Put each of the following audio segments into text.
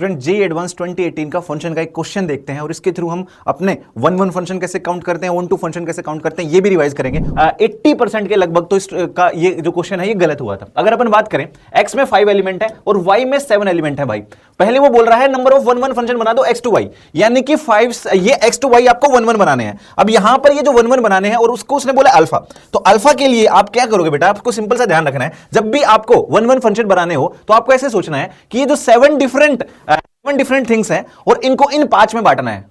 Student जे advance 2018 का function का एक क्वेश्चन देखते हैं और इसके थ्रू हम अपने 1-1 फंक्शन कैसे काउंट करते हैं, 1-2 फंक्शन कैसे काउंट करते हैं, ये भी रिवाइज करेंगे। 80% के लगभग तो इसका ये जो क्वेश्चन है ये गलत हुआ था। अगर अपन बात करें x में 5 एलिमेंट है और y में 7 एलिमेंट है भाई, पहले वो बोल रहा है नंबर ऑफ 1-1 फंक्शन बना दो x to y, यानी कि 5 ये x to y आपको 1-1 बनाने हैं। अब यहां पर ये जो 1-1 बनाने हैं और उसको उसने बोला अल्फा, तो अल्फा के लिए आप क्या करोगे बेटा, आपको सिंपल सा ध्यान रखना है, जब भी आपको 1-1 फंक्शन बनाने हो तो आपको ऐसे सोचना है कि ये जो 7 डिफरेंट थिंग्स हैं और इनको इन 5 में बांटना है।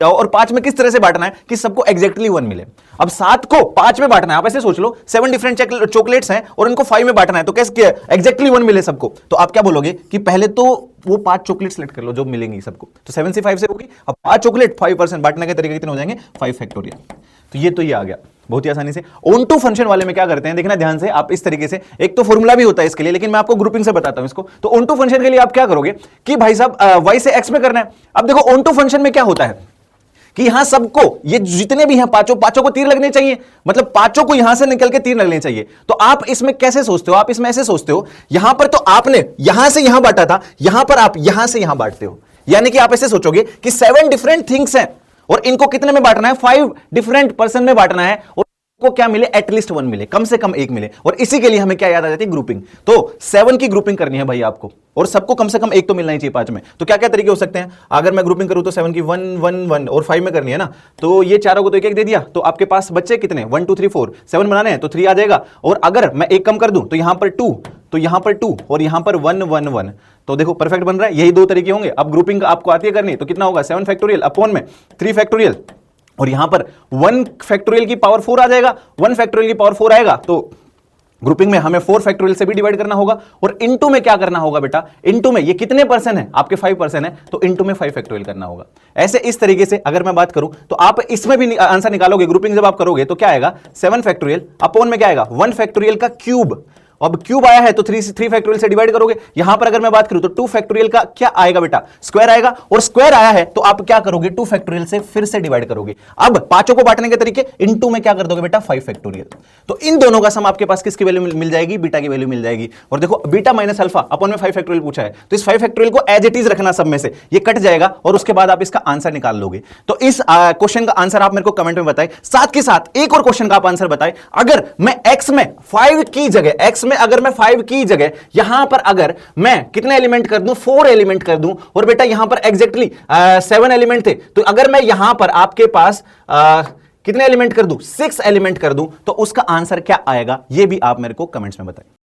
और 5 में किस तरह से बांटना है कि सबको एग्जैक्टली 1 मिले। अब 7 को 5 में बांटना है, आप ऐसे सोच लो 7 डिफरेंट चॉकलेट्स हैं और इनको 5 में बांटना है, तो कैसे एग्जैक्टली 1 मिले सबको। तो आप क्या बोलोगे कि पहले तो वो 5 चॉकलेट सेलेक्ट कर लो जो मिलेंगी सबको, तो 7 से 5 से होगी। अब 5 चॉकलेट 5% बांटने के तरीके कितने हो जाएंगे, 5 फैक्टोरियल। तो ये आ गया बहुत ही आसानी से। ऑन टू फंक्शन वाले में क्या करते हैं, देखना ध्यान से, आप इस तरीके से, एक तो फॉर्मूला भी होता है इसके लिए, लेकिन मैं आपको ग्रुपिंग से बताता हूं इसको। तो ऑन टू फंक्शन के लिए आप क्या करोगे कि भाई साहब y से x में करना है। अब देखो ऑन टू फंक्शन में क्या होता है कि यहां सबको, ये जितने भी हैं पांचों को तीर लगने चाहिए, मतलब पांचों को यहां से निकल के तीर लगने चाहिए। तो आप इसमें कैसे सोचते हो, आप इसमें ऐसे सोचते हो, यहां पर तो आपने यहां से यहां बांटा था, यहां पर आप यहां से यहां बांटते हो, यानी कि आप ऐसे सोचोगे कि 7 डिफरेंट थिंग्स हैं और इनको कितने में बांटना है, 5 डिफरेंट पर्सन में बांटना है और को क्या मिले, एटलीस्ट 1 मिले, कम से कम 1 मिले। और इसी के लिए हमें क्या याद आ जाती है, ग्रुपिंग। तो 7 की ग्रुपिंग करनी है भाई आपको, और सबको कम से कम 1 तो मिलना ही चाहिए 5 में। तो क्या क्या तरीके हो सकते हैं, अगर मैं ग्रुपिंग करूं तो 7 की 1-1-1 और 5 में करनी है ना, तो ये चारों को तो एक दे दिया, तो आपके पास बच्चे कितने, 1 2 3 4 7 बनाने हैं तो 3 आ जाएगा। और अगर मैं 1 कम कर दूं तो यहां पर 2, तो यहां पर 2 और यहां पर 1-1-1, तो देखो परफेक्ट बन रहा है। यही 2 तरीके होंगे। अब ग्रुपिंग आपको आती है करनी, तो कितना होगा, 7 फैक्टोरियल अपॉन में 3 फैक्टोरियल, और यहां पर 1 फैक्टोरियल की पावर 4 आ जाएगा, 1 फैक्टोरियल की पावर 4 आएगा, तो ग्रुपिंग में हमें 4 फैक्टोरियल से भी डिवाइड करना होगा। और इनटू में क्या करना होगा बेटा, इनटू में ये कितने परसेंट है, आपके 5% है, तो इनटू में 5 फैक्टोरियल करना होगा। ऐसे इस तरीके से अगर मैं बात करूं तो आप इसमें भी आंसर निकालोगे। ग्रुपिंग जब आप करोगे तो क्या आएगा, 7 फैक्टोरियल अपॉन में क्या आएगा, 1 फैक्टोरियल का क्यूब। अब क्यूब आया है तो 3 फैक्टोरियल से डिवाइड करोगे। यहां पर अगर मैं बात करूं तो 2 फैक्टोरियल का क्या आएगा बेटा, स्क्वायर आएगा, और स्क्वायर आया है तो आप क्या करोगे, 2 फैक्टोरियल से फिर से डिवाइड करोगे। अब पांचों को बांटने के तरीके, इनटू में क्या कर दोगे बेटा, 5 फैक्टोरियल। तो इन दोनों का सम आपके पास किसकी वैल्यू मिल जाएगी, बीटा की वैल्यू मिल जाएगी। और देखो बीटा माइनस अल्फा अपॉन में 5 फैक्टोरियल पूछा है, तो इस 5 फैक्टोरियल को एज इट इज रखना, सब में से ये कट जाएगा और उसके बाद आप इसका आंसर निकाल लोगे। तो इस क्वेश्चन का आंसर आप मेरे को कमेंट में बताएं। साथ के साथ एक और क्वेश्चन का आप आंसर बताएं, अगर मैं x में 5 की जगह, x में अगर मैं 5 की जगह यहां पर अगर मैं कितने एलिमेंट कर दूं, 4 एलिमेंट कर दूं, और बेटा यहां पर एग्जैक्टली 7 एलिमेंट थे, तो अगर मैं यहां पर आपके पास कितने एलिमेंट कर दूं, 6 एलिमेंट कर दूं, तो उसका आंसर क्या आएगा, यह भी आप मेरे को कमेंट्स में बताएं।